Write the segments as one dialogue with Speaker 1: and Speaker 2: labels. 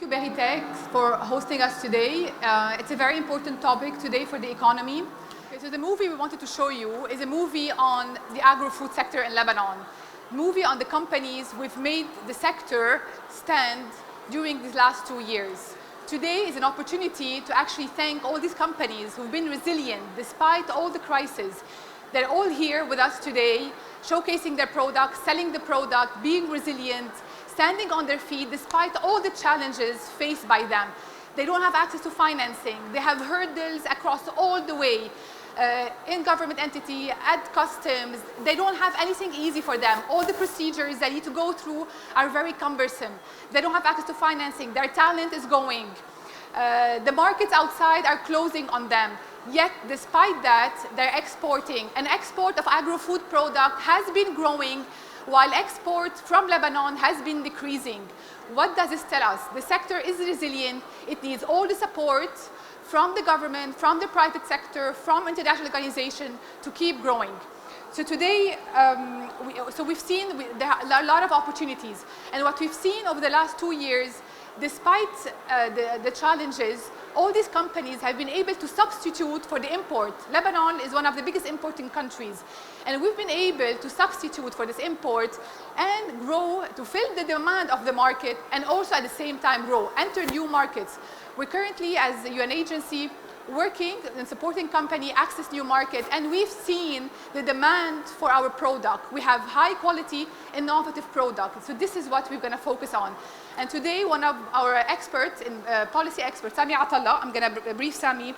Speaker 1: you, Beritek, for hosting us today. It's a very important topic today for the economy. Okay, so the movie we wanted to show you is a movie on the agri-food sector in Lebanon. Movie on the companies we've made the sector stand during these last 2 years. Today is an opportunity to actually thank all these companies who've been resilient despite all the crises. They're all here with us today, showcasing their product, selling the product, being resilient, standing on their feet despite all the challenges faced by them. They don't have access to financing. They have hurdles across all the way. In government entity, at customs, they don't have anything easy for them. All the procedures they need to go through are very cumbersome. They don't have access to financing. Their talent is going. The markets outside are closing on them. Yet, despite that, they're exporting. An export of agro-food product has been growing while export from Lebanon has been decreasing. What does this tell us? The sector is resilient. It needs all the support from the government, from the private sector, from international organizations to keep growing. So today, we've seen there are a lot of opportunities. And what we've seen over the last 2 years, despite the challenges, all these companies have been able to substitute for the import. Lebanon is one of the biggest importing countries. And we've been able to substitute for this import and grow to fill the demand of the market and also at the same time grow, enter new markets. We're currently, as a UN agency, working and supporting company access new market, and we've seen the demand for our product. We have high quality, innovative product. So this is what we're going to focus on. And today, one of our experts, policy experts, Sami Atallah, I'm going to brief Sami.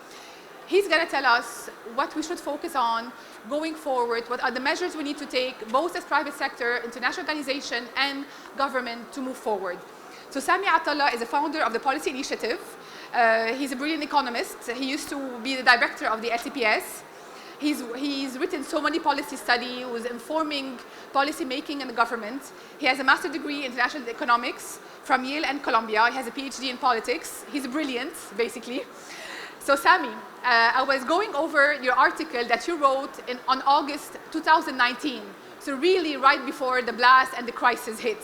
Speaker 1: He's going to tell us what we should focus on going forward, what are the measures we need to take, both as private sector, international organization, and government to move forward. So Sami Atallah is a founder of the Policy Initiative. He's a brilliant economist. He used to be the director of the LTPS. He's written so many policy studies, was informing policy making in the government. He has a master's degree in international economics from Yale and Columbia. He has a PhD in politics. He's brilliant, basically. So Sami, I was going over your article that you wrote on August 2019. So really right before the blast and the crisis hit.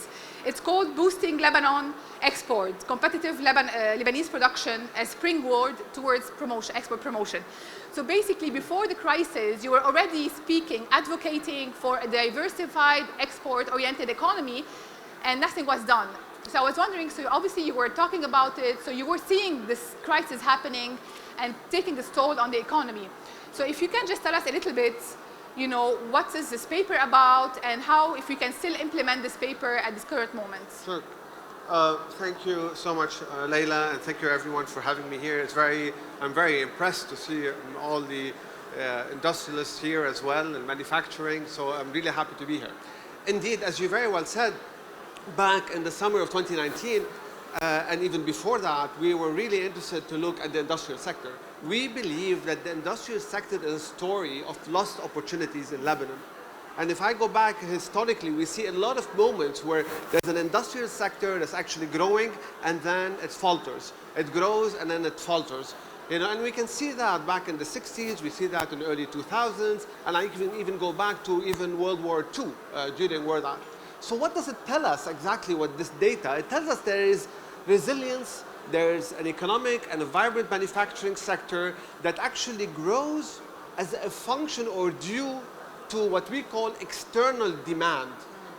Speaker 1: It's called Boosting Lebanon Export, Competitive Lebanese Production as Springboard Towards Export Promotion. So basically, before the crisis, you were already speaking, advocating for a diversified, export-oriented economy, and nothing was done. So I was wondering, so obviously you were talking about it, so you were seeing this crisis happening and taking this toll on the economy. So if you can just tell us a little bit, you know, what is this paper about and how, if we can still implement this paper at this current moment.
Speaker 2: Sure. Thank you so much, Leila, and thank you everyone for having me here. I'm very impressed to see all the industrialists here as well and manufacturing, so I'm really happy to be here. Indeed, as you very well said, back in the summer of 2019, and even before that, we were really interested to look at the industrial sector. We believe that the industrial sector is a story of lost opportunities in Lebanon. And if I go back historically, we see a lot of moments where there's an industrial sector that's actually growing and then it falters. It grows and then it falters. You know, and we can see that back in the 60s, we see that in the early 2000s, and I can even go back to even World War II during World War. So what does it tell us exactly with this data? It tells us there is resilience, there's an economic and a vibrant manufacturing sector that actually grows as a function or due to what we call external demand.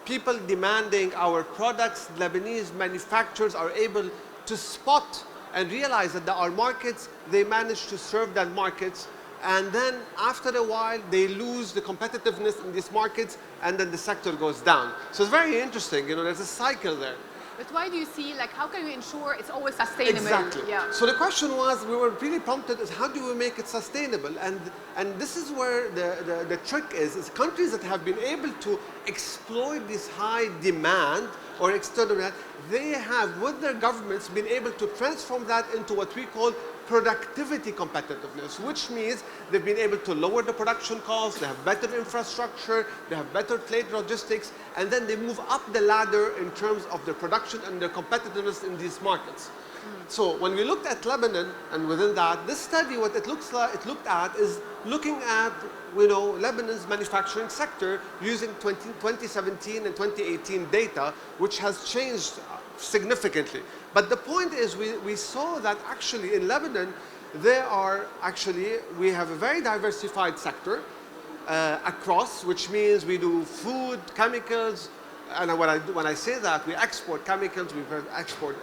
Speaker 2: People demanding our products. Lebanese manufacturers are able to spot and realize that there are markets, they manage to serve that markets, and then after a while they lose the competitiveness in these markets and then the sector goes down. So it's very interesting, you know, there's a cycle there.
Speaker 1: But why do you see, like, how can we ensure it's always sustainable?
Speaker 2: Exactly.
Speaker 1: Yeah.
Speaker 2: So the question was, we were really prompted is how do we make it sustainable? And this is where the trick is countries that have been able to exploit this high demand or external demand, they have, with their governments, been able to transform that into what we call productivity competitiveness, which means they've been able to lower the production costs, they have better infrastructure, they have better trade logistics, and then they move up the ladder in terms of their production and their competitiveness in these markets. So when we looked at Lebanon and within that, this study, what it looked at is looking at Lebanon's manufacturing sector using 2017 and 2018 data, which has changed significantly. But the point is we saw that actually in Lebanon, we have a very diversified sector across, which means we do food, chemicals, and when I say that, we export chemicals, we export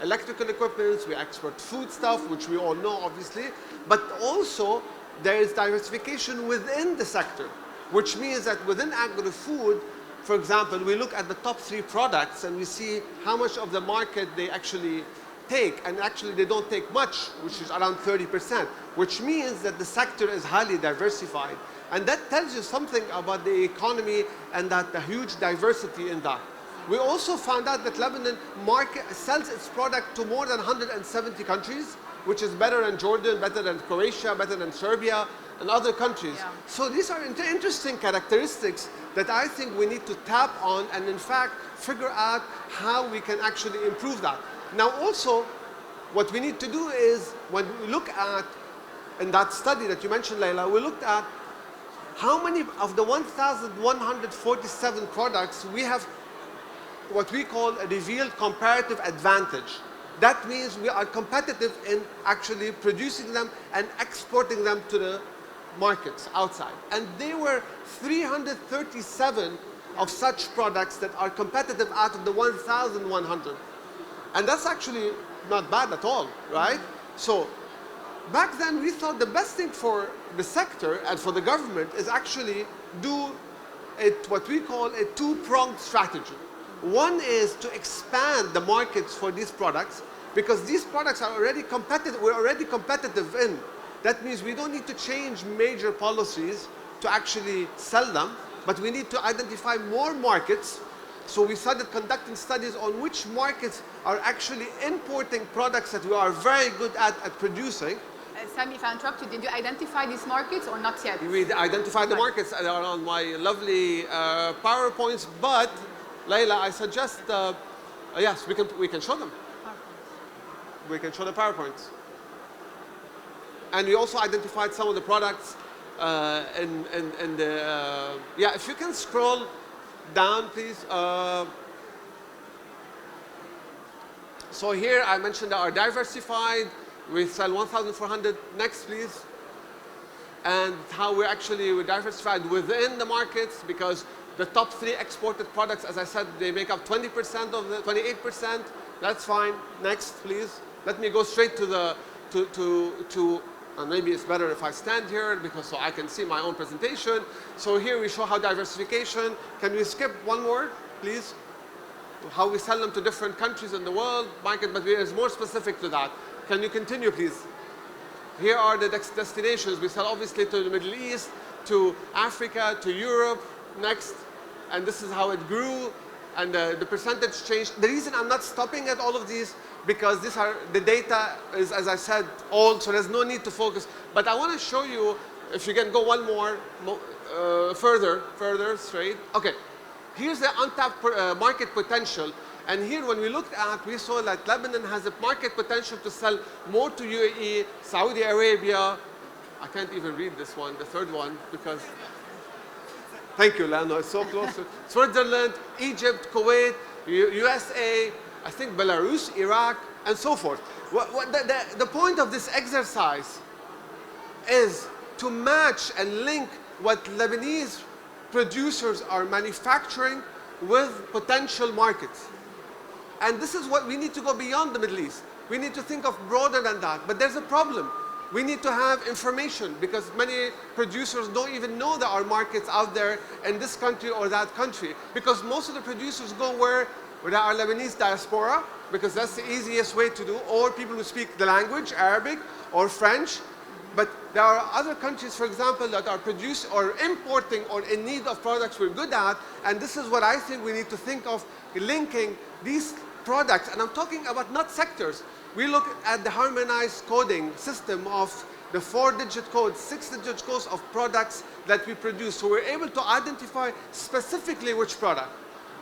Speaker 2: electrical equipment, we export food stuff, which we all know obviously, but also there is diversification within the sector, which means that within agri-food, for example, we look at the top 3 products and we see how much of the market they actually take, and actually they don't take much, which is around 30%, which means that the sector is highly diversified. And that tells you something about the economy and that the huge diversity in that. We also found out that Lebanon sells its product to more than 170 countries, which is better than Jordan, better than Croatia, better than Serbia, and other countries. Yeah. So these are interesting characteristics that I think we need to tap on and in fact figure out how we can actually improve that. Now also, what we need to do is, when we look at, in that study that you mentioned, Leila, we looked at how many of the 1,147 products we have what we call a revealed comparative advantage. That means we are competitive in actually producing them and exporting them to the markets outside. And there were 337 of such products that are competitive out of the 1,100. And that's actually not bad at all, right? So back then we thought the best thing for the sector and for the government is actually do what we call a 2-pronged strategy. One is to expand the markets for these products, because these products are already competitive, we're already competitive in. That means we don't need to change major policies to actually sell them, but we need to identify more markets. So we started conducting studies on which markets are actually importing products that we are very good at producing.
Speaker 1: Sami, if I interrupt you, did you identify these markets or not yet?
Speaker 2: We identified the markets that are on my lovely PowerPoints, but Leila, I suggest, yes, we can show them. We can show the PowerPoints. And we also identified some of the products in the, yeah, if you can scroll down, please. So here I mentioned that are diversified. We sell 1,400. Next, please. And how we're diversified within the markets, because the top 3 exported products, as I said, they make up 20% of the 28%. That's fine. Next, please. Let me go straight to the and maybe it's better if I stand here because so I can see my own presentation. So here we show how diversification. Can we skip one more, please? How we sell them to different countries in the world market, but it's more specific to that. Can you continue, please? Here are the destinations. We sell obviously to the Middle East, to Africa, to Europe. Next. And this is how it grew, and the percentage changed. The reason I'm not stopping at all of these, because the data is, as I said, old, so there's no need to focus. But I want to show you, if you can go one more, further, straight. Okay, here's the untapped market potential. And here, when we looked at, we saw that Lebanon has a market potential to sell more to UAE, Saudi Arabia. I can't even read this one, the third one, because... Thank you, Lano, it's so close. Switzerland, Egypt, Kuwait, USA, I think Belarus, Iraq, and so forth. The point of this exercise is to match and link what Lebanese producers are manufacturing with potential markets. And this is what we need to go beyond the Middle East. We need to think of broader than that. But there's a problem. We need to have information, because many producers don't even know there are markets out there in this country or that country. Because most of the producers go where there are Lebanese diaspora, because that's the easiest way to do, or people who speak the language, Arabic or French. But there are other countries, for example, that are producing or importing or in need of products we're good at. And this is what I think we need to think of, linking these products. And I'm talking about not sectors. We look at the harmonized coding system of the 4-digit codes, 6-digit codes of products that we produce. So we're able to identify specifically which product.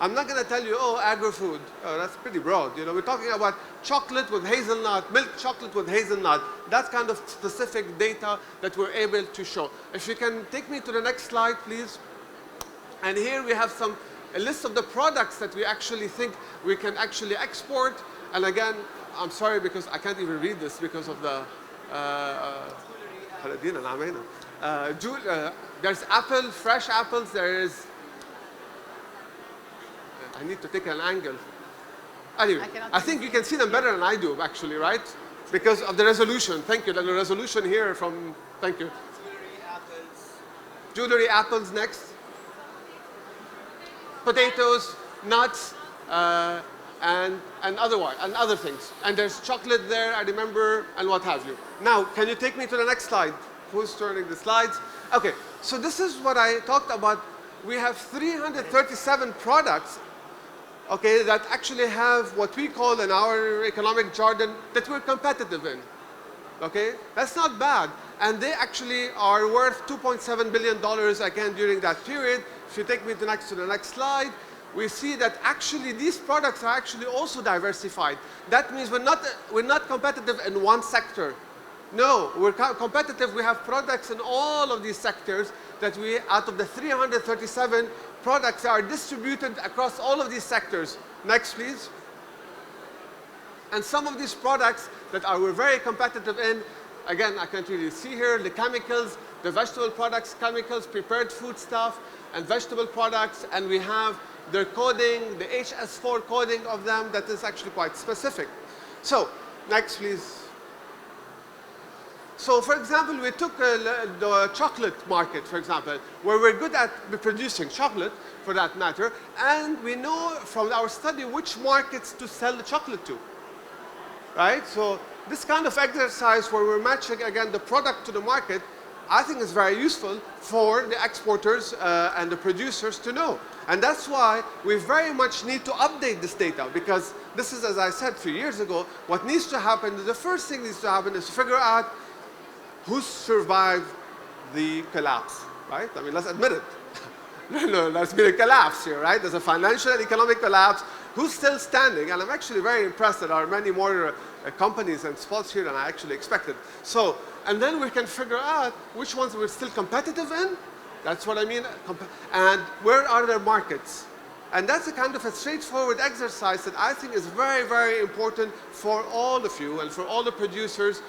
Speaker 2: I'm not going to tell you, oh, agri-food. Oh, that's pretty broad. You know, we're talking about chocolate with hazelnut, milk chocolate with hazelnut. That kind of specific data that we're able to show. If you can take me to the next slide, please. And here we have a list of the products that we actually think we can actually export. And again, I'm sorry because I can't even read this because of the there's apple, fresh apples. There is. I need to take an angle. Anyway, I think you can see them better than I do, actually, right? Because of the resolution. Thank you. The resolution here from. Thank you.
Speaker 3: Jewelry, apples.
Speaker 2: Jewelry, apples next. Potatoes, nuts, and other things. And there's chocolate there, I remember, and what have you. Now, can you take me to the next slide? Who's turning the slides? Okay, so this is what I talked about. We have 337 products, okay, that actually have what we call in our economic jargon that we're competitive in. Okay, that's not bad. And they actually are worth $2.7 billion again during that period. If you take me to the next slide, we see that actually these products are actually also diversified. That means we're not competitive in one sector. No, we're competitive. We have products in all of these sectors that out of the 337 products are distributed across all of these sectors. Next, please. And some of these products that we're very competitive in, again, I can't really see here, the chemicals, the vegetable products, chemicals, prepared food stuff, and vegetable products, and we have their coding, the HS4 coding of them that is actually quite specific. So, next, please. So, for example, we took the chocolate market, for example, where we're good at producing chocolate, for that matter, and we know from our study which markets to sell the chocolate to, right? So, this kind of exercise where we're matching, again, the product to the market, I think is very useful for the exporters and the producers to know. And that's why we very much need to update this data, because this is, as I said 3 years ago, what needs to happen, the first thing needs to happen is to figure out who survived the collapse, right? I mean, let's admit it. No, there's been a collapse here, right? There's a financial and economic collapse. Who's still standing? And I'm actually very impressed that there are many more companies and spots here than I actually expected. So, and then we can figure out which ones we're still competitive in. That's what I mean. And where are their markets? And that's a kind of a straightforward exercise that I think is very, very important for all of you and for all the producers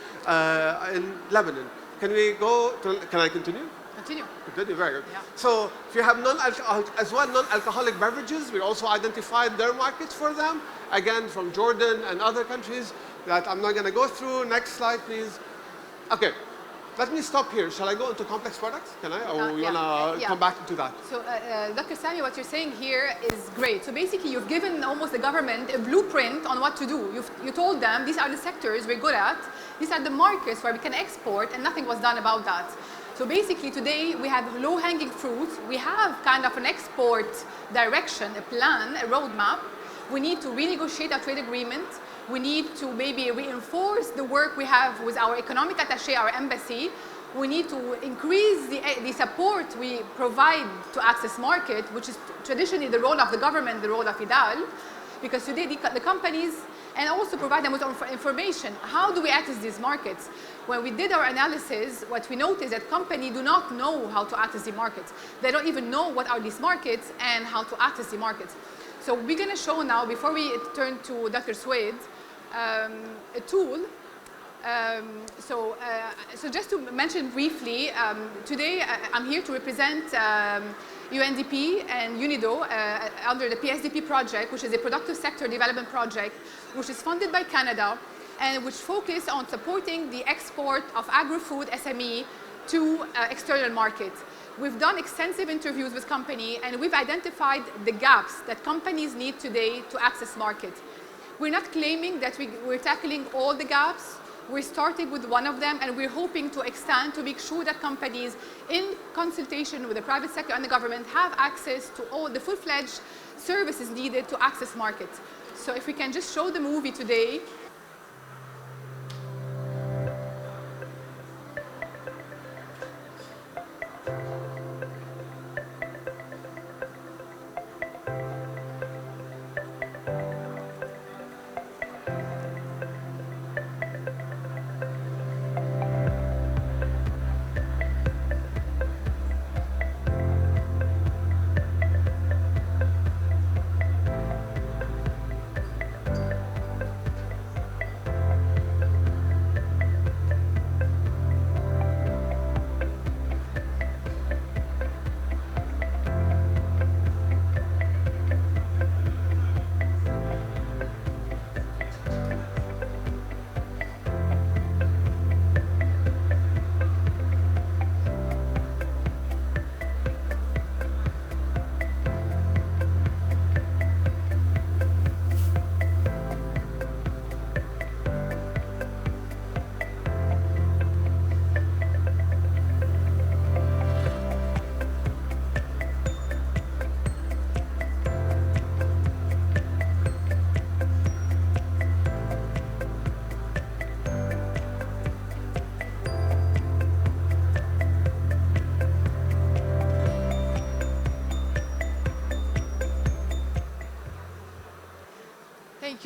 Speaker 2: in Lebanon. Can we go to, can I continue?
Speaker 1: Continue.
Speaker 2: Continue, very good.
Speaker 1: Yeah.
Speaker 2: So if you have non-alcoholic beverages, we also identified their markets for them, again, from Jordan and other countries that I'm not going to go through. Next slide, please. Okay. Let me stop here. Shall I go into complex products? Can I? Or you want to come back to that?
Speaker 1: So, Dr. Sami, what you're saying here is great. So basically, you've given almost the government a blueprint on what to do. You told them, these are the sectors we're good at. These are the markets where we can export, and nothing was done about that. So basically, today, we have low-hanging fruit. We have kind of an export direction, a plan, a roadmap. We need to renegotiate our trade agreement. We need to maybe reinforce the work we have with our economic attaché, our embassy. We need to increase the support we provide to access market, which is traditionally the role of the government, the role of IDAL, because today the companies, and also provide them with information. How do we access these markets? When we did our analysis, what we noticed that companies do not know how to access the markets. They don't even know what are these markets and how to access the markets. So we're going to show now, before we turn to Dr. Soueid, a tool. So just to mention briefly, today I'm here to represent UNDP and UNIDO under the PSDP project, which is a productive sector development project, which is funded by Canada and which focuses on supporting the export of agri-food SME to external markets. We've done extensive interviews with companies and we've identified the gaps that companies need today to access markets. We're not claiming that we're tackling all the gaps. We're starting with one of them, and we're hoping to extend to make sure that companies, in consultation with the private sector and the government, have access to all the full-fledged services needed to access markets. So if we can just show the movie today.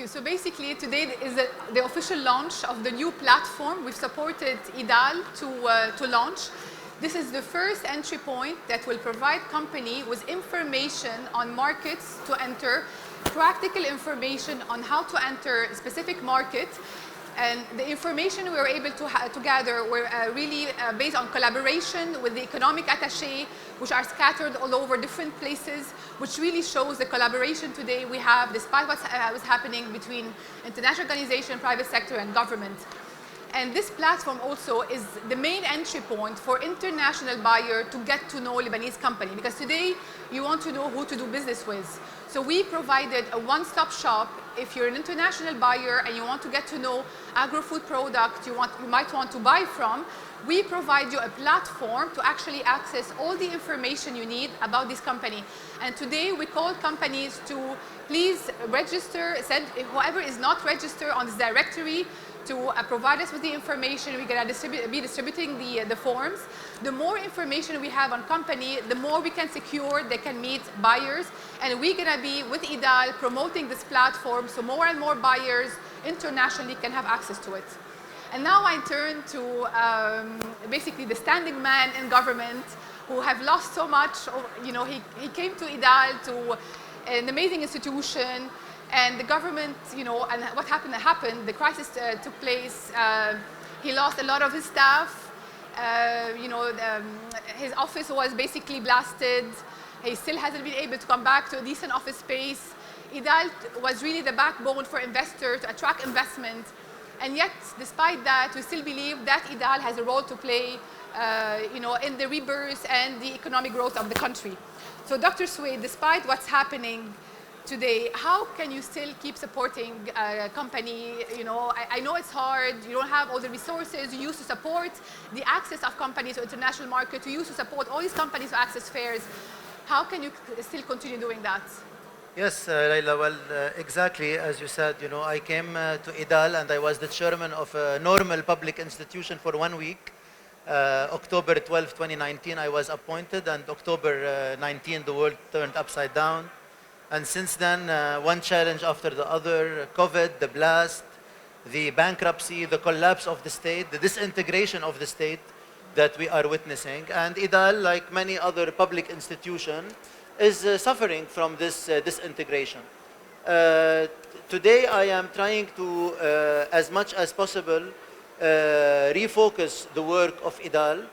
Speaker 1: you. So basically, today is the official launch of the new platform. We've supported IDAL to launch. This is the first entry point that will provide company with information on markets to enter, practical information on how to enter a specific market. And the information we were able to gather were really based on collaboration with the economic attaché, which are scattered all over different places, which really shows the collaboration today we have despite what's happening between international organization, private sector, and government. And this platform also is the main entry point for international buyer to get to know Lebanese company, because today you want to know who to do business with. So we provided a one-stop shop. If you're an international buyer and you want to get to know agri-food product you might want to buy from, we provide you a platform to actually access all the information you need about this company. And today we call companies to please register, send whoever is not registered on this directory to provide us with the information. We're going to be distributing the forms. The more information we have on company, the more we can secure they can meet buyers. And we're going to be, with IDAL, promoting this platform so more and more buyers internationally can have access to it. And now I turn to basically the standing man in government who have lost so much. You know, he came to IDAL, to an amazing institution, and the government, you know, and what happened, the crisis took place. He lost a lot of his staff. You know, his office was basically blasted. He still hasn't been able to come back to a decent office space. IDAL was really the backbone for investors to attract investment. And yet, despite that, we still believe that IDAL has a role to play, you know, in the rebirth and the economic growth of the country. So Dr. Soueid, despite what's happening today, how can you still keep supporting a company? You know, I know it's hard. You don't have all the resources. You used to support the access of companies to international market. You used to support all these companies to access fairs. How can you still continue doing that?
Speaker 4: Yes, Leila, well, exactly as you said, you know, I came to IDAL and I was the chairman of a normal public institution for 1 week. October 12, 2019, I was appointed, and October 19, the world turned upside down. And since then, one challenge after the other: COVID, the blast, the bankruptcy, the collapse of the state, the disintegration of the state that we are witnessing. And IDAL, like many other public institutions, is suffering from this disintegration. Today, I am trying to, as much as possible, refocus the work of IDAL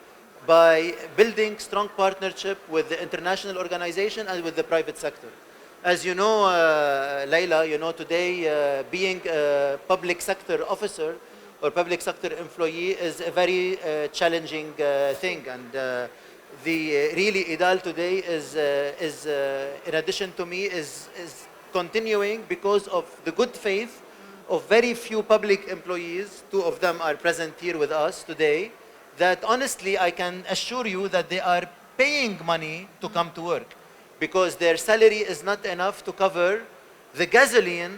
Speaker 4: by building strong partnership with the international organization and with the private sector. As you know, Leila, you know, today being a public sector officer or public sector employee is a very challenging thing. And really IDAL today is in addition to me, is continuing because of the good faith of very few public employees. 2 of them are present here with us today, that honestly I can assure you that they are paying money to come to work, because their salary is not enough to cover the gasoline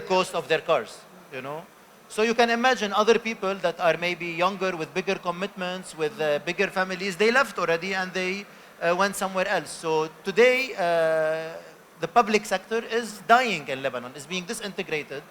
Speaker 4: cost of their cars, you know. So you can imagine other people that are maybe younger with bigger commitments, with bigger families, they left already and they went somewhere else. So today, the public sector is dying in Lebanon, is being disintegrated.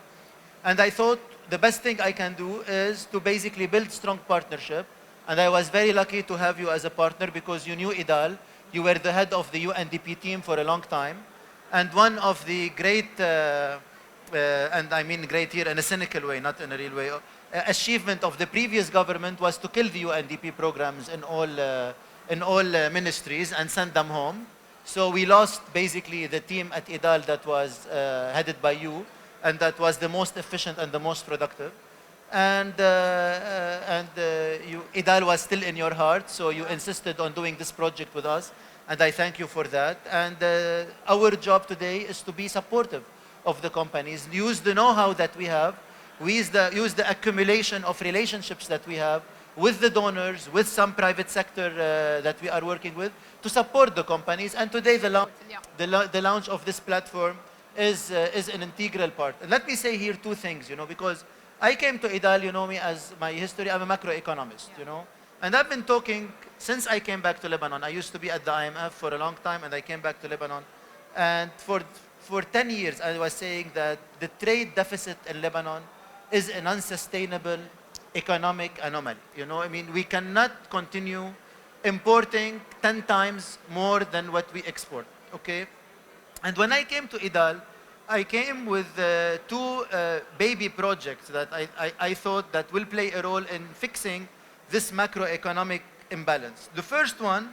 Speaker 4: And I thought the best thing I can do is to basically build strong partnership. And I was very lucky to have you as a partner, because you knew IDAL. You were the head of the UNDP team for a long time. And one of the great, and I mean great here in a cynical way, not in a real way, achievement of the previous government was to kill the UNDP programs in all ministries and send them home. So we lost basically the team at IDAL that was headed by you, and that was the most efficient and the most productive. And IDAL was still in your heart, so you insisted on doing this project with us, and I thank you for that. And our job today is to be supportive of the companies, use the know-how that we have, use the accumulation of relationships that we have with the donors, with some private sector that we are working with, to support the companies. And today the launch of this platform is an integral part. And let me say here 2 things, you know, because I came to IDAL, you know me as my history, I'm a macroeconomist, you know. And I've been talking, since I came back to Lebanon, I used to be at the IMF for a long time, and I came back to Lebanon. And for for 10 years, I was saying that the trade deficit in Lebanon is an unsustainable economic anomaly. You know, I mean, we cannot continue importing 10 times more than what we export, okay? And when I came to Idal, I came with two baby projects that I thought that will play a role in fixing this macroeconomic imbalance. The first one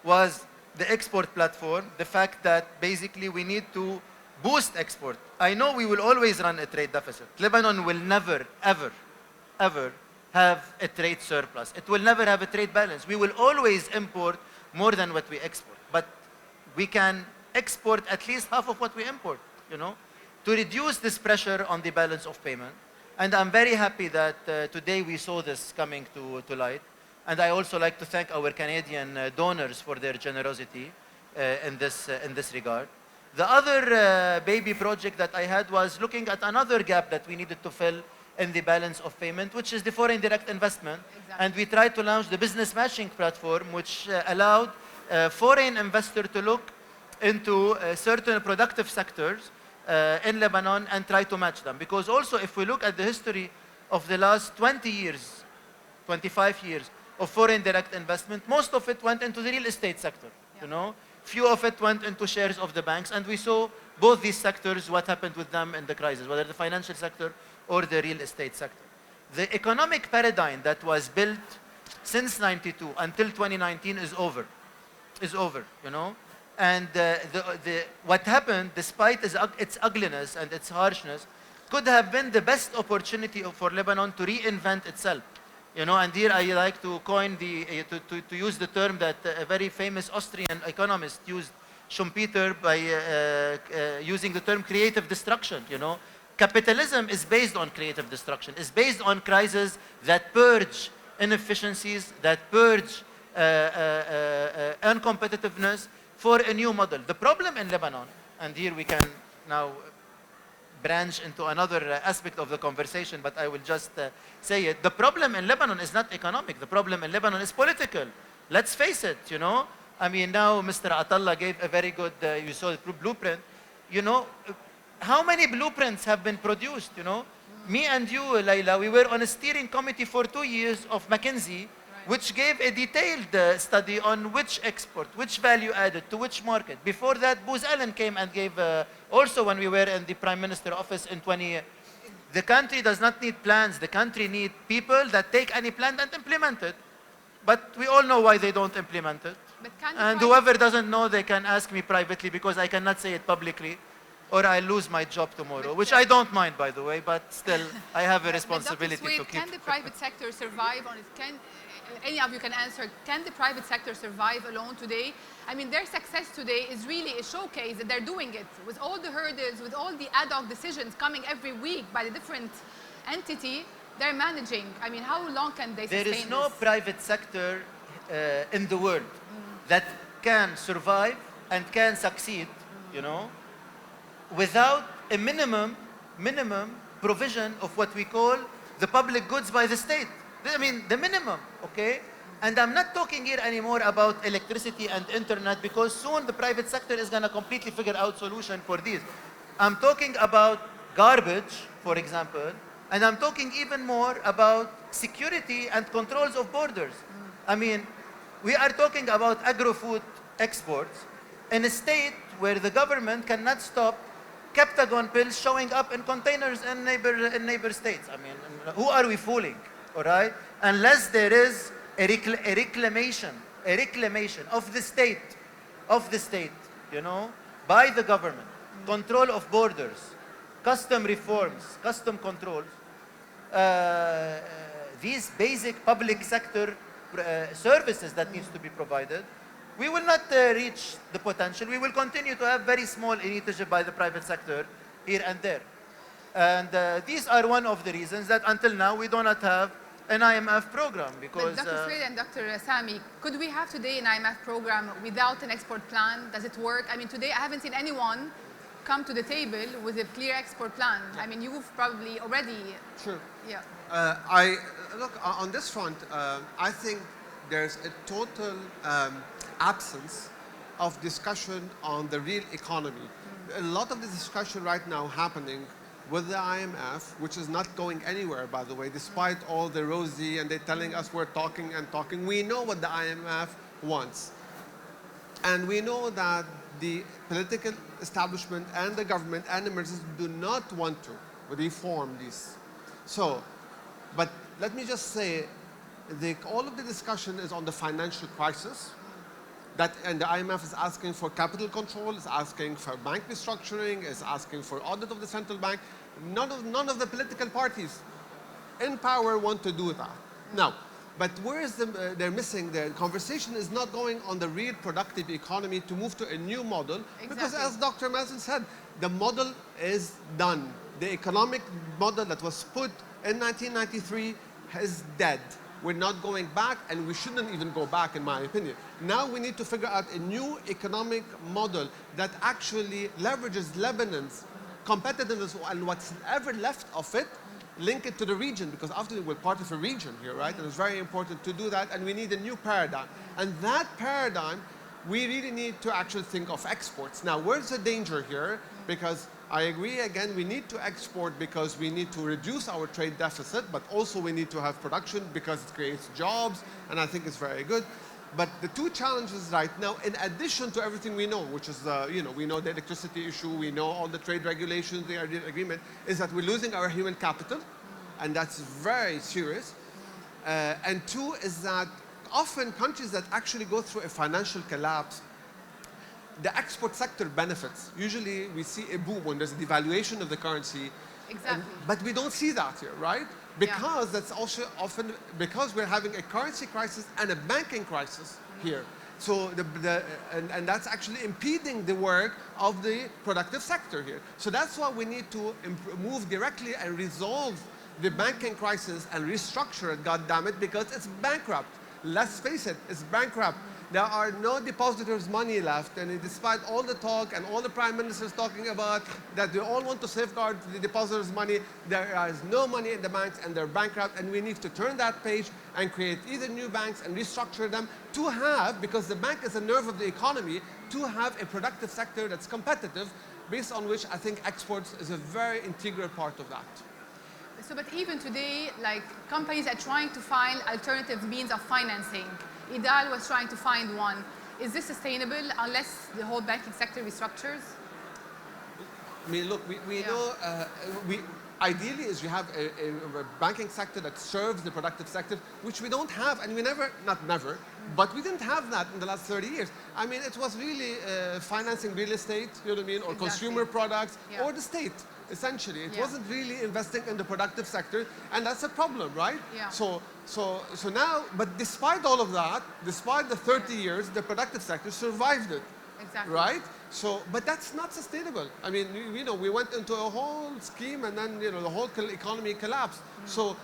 Speaker 4: was the export platform, the fact that basically we need to boost export. I know we will always run a trade deficit. Lebanon will never, ever, ever have a trade surplus. It will never have a trade balance. We will always import more than what we export. But we can export at least half of what we import, you know, to reduce this pressure on the balance of payment. And I'm very happy that today we saw this coming to light. And I also like to thank our Canadian donors for their generosity in this regard. The other baby project that I had was looking at another gap that we needed to fill in the balance of payment, which is the foreign direct investment.
Speaker 1: Exactly.
Speaker 4: And we tried to launch the business matching platform, which allowed foreign investor to look into certain productive sectors in Lebanon and try to match them. Because also, if we look at the history of the last 20 years, 25 years of foreign direct investment, most of it went into the real estate sector, you know. Few of it went into shares of the banks, and we saw both these sectors, what happened with them in the crisis, whether the financial sector or the real estate sector. The economic paradigm that was built since 92 until 2019 is over, you know. And what happened, despite its ugliness and its harshness, could have been the best opportunity for Lebanon to reinvent itself. You know, and here I like to coin to use the term that a very famous Austrian economist used, Schumpeter, by using the term creative destruction, you know. Capitalism is based on creative destruction. It's based on crises that purge inefficiencies, that purge uncompetitiveness for a new model. The problem in Lebanon, and here we can now branch into another aspect of the conversation, but I will just say it. The problem in Lebanon is not economic. The problem in Lebanon is political. Let's face it, you know. I mean, now Mr. Atallah gave a very good, you saw the blueprint. You know, how many blueprints have been produced, you know? Me and you, Leila, we were on a steering committee for 2 years of McKinsey, which gave a detailed study on which export, which value added to which market. Before that, Booz Allen came and gave, also when we were in the Prime Minister office in 20, the country does not need plans. The country needs people that take any plan and implement it. But we all know why they don't implement it. And whoever doesn't know, they can ask me privately, because I cannot say it publicly, or I lose my job tomorrow, which I don't mind, by the way, but still, I have a responsibility
Speaker 1: Dr. Soueid,
Speaker 4: to keep.
Speaker 1: Can the private sector survive on it? Any of you can answer, can the private sector survive alone today? I mean, their success today is really a showcase that they're doing it with all the hurdles, with all the ad hoc decisions coming every week by the different entity, they're managing. I mean, how long can they sustain
Speaker 4: There is no
Speaker 1: this?
Speaker 4: private sector in the world that can survive and can succeed, you know, without a minimum provision of what we call the public goods by the state. I mean, the minimum, okay? And I'm not talking here anymore about electricity and internet, because soon the private sector is going to completely figure out solution for these. I'm talking about garbage, for example, and I'm talking even more about security and controls of borders. I mean, we are talking about agri-food exports in a state where the government cannot stop Captagon pills showing up in containers in neighbor states. I mean, who are we fooling? All right, unless there is a reclamation of the state, you know, by the government, control of borders, custom reforms, custom controls, these basic public sector services that needs to be provided, we will not reach the potential. We will continue to have very small initiative by the private sector here and there. And these are one of the reasons that until now we do not have an IMF program, because...
Speaker 1: But Dr. Soueid and Dr. Sami, could we have today an IMF program without an export plan? Does it work? I mean, today I haven't seen anyone come to the table with a clear export plan. I mean, you've probably already...
Speaker 2: Sure.
Speaker 1: Yeah.
Speaker 2: Look, on this front, I think there's a total absence of discussion on the real economy. A lot of the discussion right now happening with the IMF, which is not going anywhere, by the way, despite all the rosy and they're telling us we're talking and talking. We know what the IMF wants. And we know that the political establishment and the government and emergencies do not want to reform these. So, but let me just say, all of the discussion is on the financial crisis. And the IMF is asking for capital control, is asking for bank restructuring, is asking for audit of the central bank. None of the political parties in power want to do that. Now, but where is they're missing? The conversation is not going on the real productive economy to move to a new model. Exactly. Because as Dr. Mazen said, the model is done. The economic model that was put in 1993 is dead. We're not going back, and we shouldn't even go back, in my opinion. Now we need to figure out a new economic model that actually leverages Lebanon's competitiveness and what's ever left of it, link it to the region, because after we're part of a region here, right? And it's very important to do that, and we need a new paradigm. And that paradigm, we really need to actually think of exports. Now, where's the danger here? Because I agree, again, we need to export because we need to reduce our trade deficit, but also we need to have production because it creates jobs, and I think it's very good. But the two challenges right now, in addition to everything we know, which is, we know the electricity issue, we know all the trade regulations, the agreement, is that we're losing our human capital, and that's very serious. And two is that often countries that actually go through a financial collapse, the export sector benefits. Usually we see a boom when there's a devaluation of the currency.
Speaker 1: Exactly.
Speaker 2: But we don't see that here, right? Because that's also often because we're having a currency crisis and a banking crisis here. So and that's actually impeding the work of the productive sector here. So that's why we need to move directly and resolve the banking crisis and restructure it, God damn it, because it's bankrupt. Let's face it, it's bankrupt. There are no depositors' money left, and despite all the talk and all the prime ministers talking about that they all want to safeguard the depositors' money, there is no money in the banks and they're bankrupt, and we need to turn that page and create either new banks and restructure them to have, because the bank is the nerve of the economy, to have a productive sector that's competitive, based on which I think exports is a very integral part of that.
Speaker 1: So, but even today, like, companies are trying to find alternative means of financing. Idal was trying to find one. Is this sustainable unless the whole banking sector restructures?
Speaker 2: I mean, look, we know, ideally is you have a banking sector that serves the productive sector, which we don't have, and we never, not never, but we didn't have that in the last 30 years. I mean, it was really financing real estate, you know what I mean, or consumer products, or the state. Essentially, it wasn't really investing in the productive sector, and that's a problem, right?
Speaker 1: Yeah.
Speaker 2: So now, but despite all of that, despite the 30 years, the productive sector survived it.
Speaker 1: Exactly.
Speaker 2: Right? So, but that's not sustainable. I mean, we went into a whole scheme, and then, the whole economy collapsed. So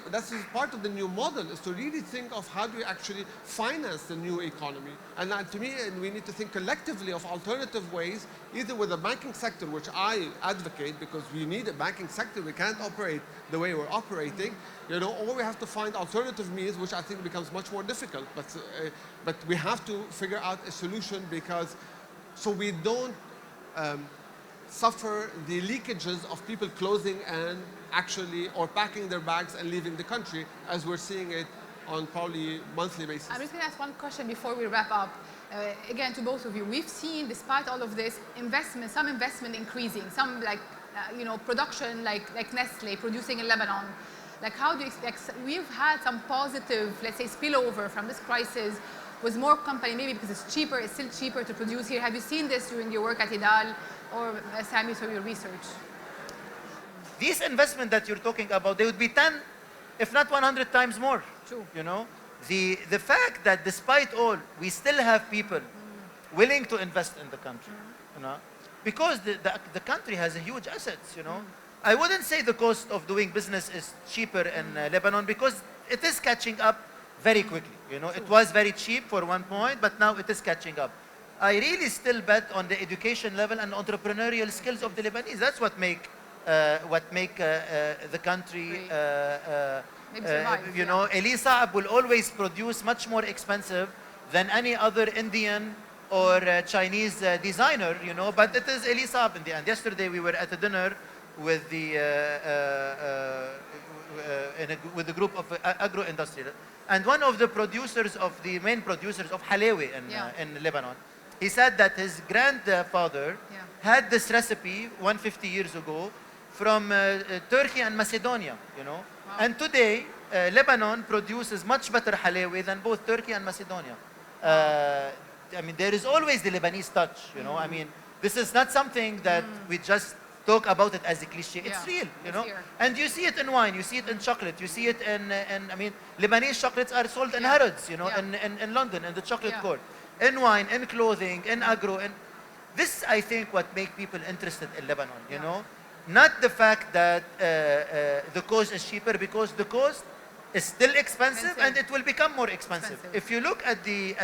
Speaker 2: that's part of the new model, is to really think of how do we actually finance the new economy. And to me, we need to think collectively of alternative ways, either with the banking sector, which I advocate, because we need a banking sector. We can't operate the way we're operating, or we have to find alternative means, which I think becomes much more difficult. But we have to figure out a solution, because so we don't suffer the leakages of people closing and actually, or packing their bags and leaving the country, as we're seeing it on probably monthly basis.
Speaker 1: I'm just going to ask one question before we wrap up. Again, to both of you, we've seen, despite all of this, some investment increasing, some production like Nestle producing in Lebanon. Like, how do you expect? We've had some positive, let's say, spillover from this crisis with more company, maybe because it's cheaper, it's still cheaper to produce here. Have you seen this during your work at Idal, or Sami, through your research?
Speaker 4: These investment that you're talking about, they would be 10, if not 100 times more.
Speaker 1: True.
Speaker 4: The fact that despite all, we still have people willing to invest in the country, because the country has a huge assets, I wouldn't say the cost of doing business is cheaper in Lebanon, because it is catching up very quickly. It was very cheap for one point, but now it is catching up. I really still bet on the education level and entrepreneurial skills of the Lebanese. That's what make the country,
Speaker 1: survive,
Speaker 4: Eli Saab will always produce much more expensive than any other Indian or a Chinese designer, you know, but it is Eli Saab in the end. Yesterday we were at a dinner with the with a group of agro-industrial, and one of the producers of the main producers of halewi in Lebanon, he said that his grandfather had this recipe 150 years ago from Turkey and Macedonia, you know.
Speaker 1: Wow.
Speaker 4: And today, Lebanon produces much better halewi than both Turkey and Macedonia. I mean, there is always the Lebanese touch, you know. I mean, this is not something that we just talk about it as a cliche. It's real, you know. And you see it in wine, you see it in chocolate, you see it in I mean, Lebanese chocolates are sold in Harrods, you know, in London, in the chocolate court. In wine, in clothing, in agro, and this, I think, what makes people interested in Lebanon, you know. Not the fact that the cost is cheaper, because the cost is still expensive and it will become more expensive. If you look at the,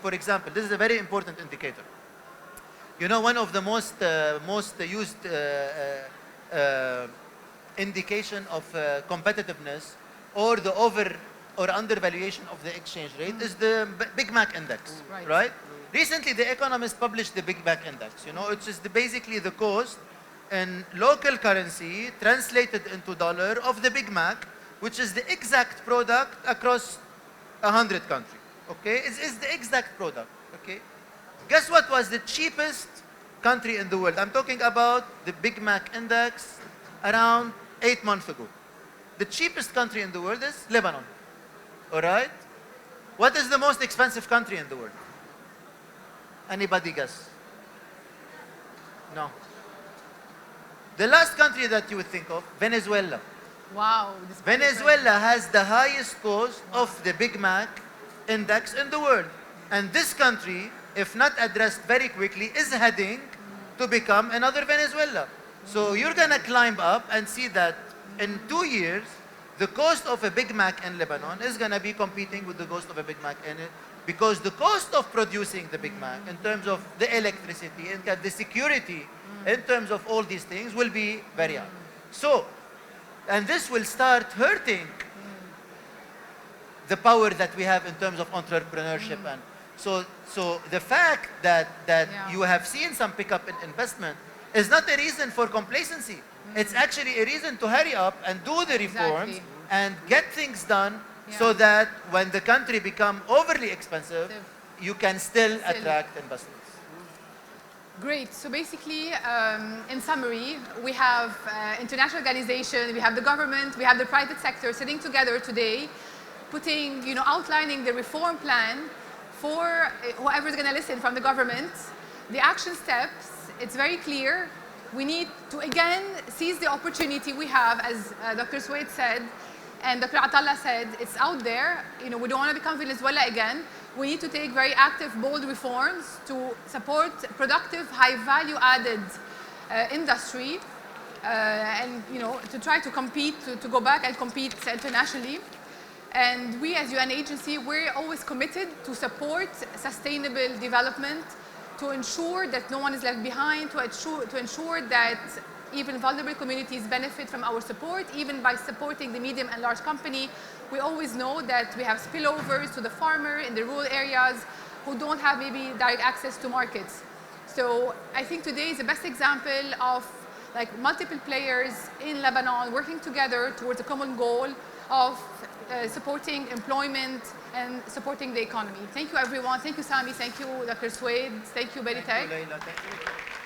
Speaker 4: for example, this is a very important indicator. You know, one of the most used indication of competitiveness or the over or undervaluation of the exchange rate is the Big Mac index, right? Recently, the Economist published the Big Mac index. You know, it's just basically the cost in local currency translated into dollar of the Big Mac, which is the exact product across 100 countries. Okay, it's the exact product. Okay, guess what was the cheapest country in the world? I'm talking about the Big Mac index around 8 months ago. The cheapest country in the world is Lebanon. All right? What is the most expensive country in the world? Anybody guess? No. The last country that you would think of, Venezuela.
Speaker 1: Wow.
Speaker 4: Venezuela has the highest cost of the Big Mac index in the world. And this country, if not addressed very quickly, is heading to become another Venezuela. So you're going to climb up and see that in 2 years, the cost of a Big Mac in Lebanon is going to be competing with the cost of a Big Mac in it, because the cost of producing the Big Mac in terms of the electricity and the security in terms of all these things will be very high. So, and this will start hurting the power that we have in terms of entrepreneurship. And so the fact that you have seen some pickup in investment is not a reason for complacency. It's actually a reason to hurry up and do the reforms and get things done so that when the country becomes overly expensive, you can still attract investments.
Speaker 1: Great. So basically, in summary, we have international organizations, we have the government, we have the private sector sitting together today, putting, you know, outlining the reform plan for whoever is going to listen from the government. The action steps, it's very clear. We need to, again, seize the opportunity we have, as Dr. Soueid said, and Dr. Atallah said, it's out there. You know, we don't want to become Venezuela again. We need to take very active, bold reforms to support productive, high-value added industry, and, you know, to try to compete, to go back and compete internationally. And we, as UN agency, we're always committed to support sustainable development, to ensure that no one is left behind, to ensure that even vulnerable communities benefit from our support, even by supporting the medium and large company. We always know that we have spillovers to the farmer in the rural areas who don't have maybe direct access to markets. So I think today is the best example of like multiple players in Lebanon working together towards a common goal of supporting employment and supporting the economy. Thank you, everyone. Thank you, Sami. Thank you, Dr. Soueid. Thank you, Beritek.
Speaker 4: Thank you, Leila. Thank you.